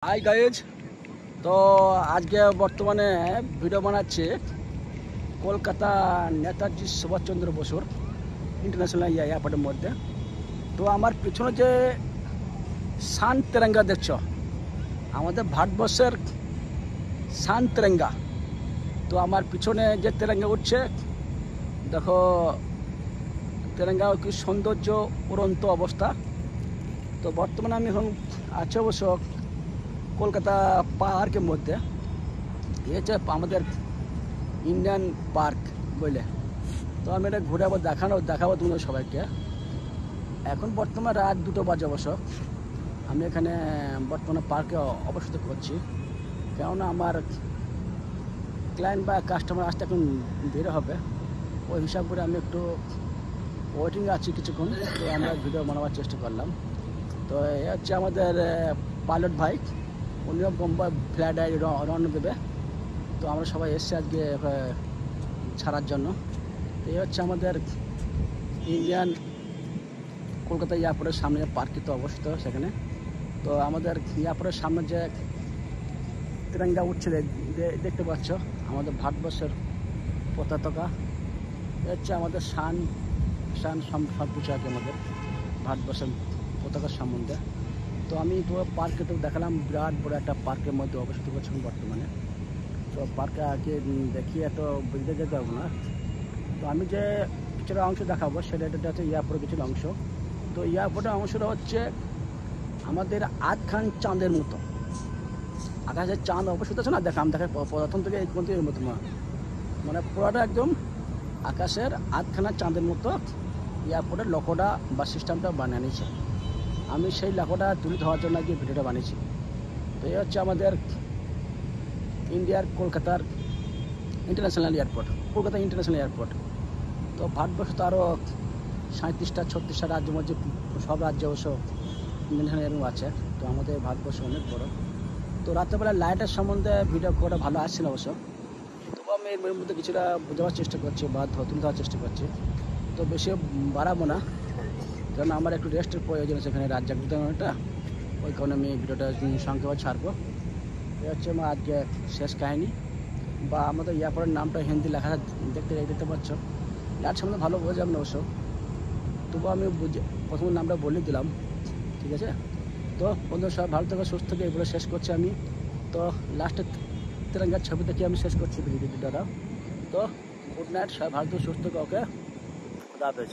Hi guys, তো আজকে বর্তমানে ভিডিও বানাচ্ছে কলকাতা নেতাজি সুভাষচন্দ্র বসুর ইন্টারন্যাশনাল এয়ারপোর্টের মধ্যে। তো আমার পিছনে যে শান তেরঙ্গা দেখছ, আমাদের ভারতবর্ষের শান তেরঙ্গা। তো আমার পিছনে যে তেরঙ্গা উঠছে, দেখো তেরঙ্গা কি সৌন্দর্য, উড়ন্ত অবস্থা। তো বর্তমানে আমি এখন আছি অবশ্য কলকাতা পার্কের মধ্যে। এই হচ্ছে আমাদের ইন্ডিয়ান পার্ক বলে। তো আমি এটা ঘুরে আবার দেখাবো তোমাদের সবাইকে। এখন বর্তমানে রাত 2টো বাজে অবশ্য। আমি এখানে বর্তমানে পার্কে অবস্থিত করছি, কেননা আমার ক্লায়েন্ট বা কাস্টমার আসতে এখন দেরি হবে। ওই হিসাব করে আমি একটু ওয়েটিং আছি কিছুক্ষণ। তো আমরা ভিডিও বানাবার চেষ্টা করলাম। তো এই হচ্ছে আমাদের পাইলট ভাই, উনিও বোম্বাই ফ্লাইট রওনা দেবে। তো আমরা সবাই এসছি আজকে ছাড়ার জন্য। তো এই হচ্ছে আমাদের ইন্ডিয়ান কলকাতা এয়ারপোর্টের সামনে পার্কিত অবস্থিত সেখানে। তো আমাদের এয়ারপোর্টের সামনে যে তিরঙ্গা উঠছে দেখতে পাচ্ছ, আমাদের ভারতবর্ষের পতাকা। হচ্ছে আমাদের শান সব কিছু আছে আমাদের ভারতবর্ষের পতাকার সম্বন্ধে। তো আমি তো পার্কে তো দেখালাম, বিরাট বড় একটা পার্কের মধ্যে অবস্থিত করছি বর্তমানে। তো পার্কে আগে দেখিয়ে এত বুঝতে যেতে পারবো না। তো আমি যে কিছুটা অংশ দেখাবো সেটা হচ্ছে এয়ারপোর্টের কিছুটা অংশ। তো এয়ারপোর্টের অংশটা হচ্ছে আমাদের আধখান চাঁদের মতো। আকাশের চাঁদ অবস্থিত আছে না, আমি দেখার প্রথম থেকে এই পর্যন্ত এর মতো মানে পুরোটা একদম আকাশের আধখানা চাঁদের মতো এয়ারপোর্টের লোকোটা বা সিস্টেমটা বানিয়ে নিয়েছে। আমি সেই লাখোটা তুলে ধরার জন্য গিয়ে ভিডিওটা বানিয়েছি। তো এই হচ্ছে আমাদের ইন্ডিয়ার কলকাতার international airport, Kolkata international airport. তো ভারতবর্ষ তো আরও 37টা 36টা রাজ্যের মধ্যে সব রাজ্যে অবশ্য ইন্টারন্যাশনাল এয়ারপোর্ট আছে। তো আমাদের ভারতবর্ষ অনেক বড়। তো রাত্রেবেলা লাইটের সম্বন্ধে ভিডিও করা ভালো আসছে না অবশ্য, তবু আমি এর মধ্যে কিছুটা বোঝাবার চেষ্টা করছি বা তুলে ধরার চেষ্টা করছি। তো বেশি বাড়াবো না, কারণ আমার একটু রেস্টের প্রয়োজন আছে এখানে রাত জাগতে একটা। ওই কারণে আমি ভিডিওটা সংক্ষেপে ছাড়বো। এই হচ্ছে আমার আজকে শেষ কাহিনী। বা আমাদের এয়ারপোর্টের নামটা হিন্দি লেখা দেখতে পাচ্ছ। লাইট সম্বন্ধে ভালো বোঝাম না অবশ্য, তবু আমি প্রথম নামটা বলে দিলাম, ঠিক আছে। তো বন্ধুরা সবাই ভালো থেকে সুস্থ থেকে এগুলো শেষ করছি আমি। তো লাস্টের তিরঙ্গার ছবি দেখে আমি শেষ করছি ভিডিওটা। তো গুড নাইট, সবাই ভালো থেকে সুস্থ থেকে, ওকে, খুদা হাফেজ।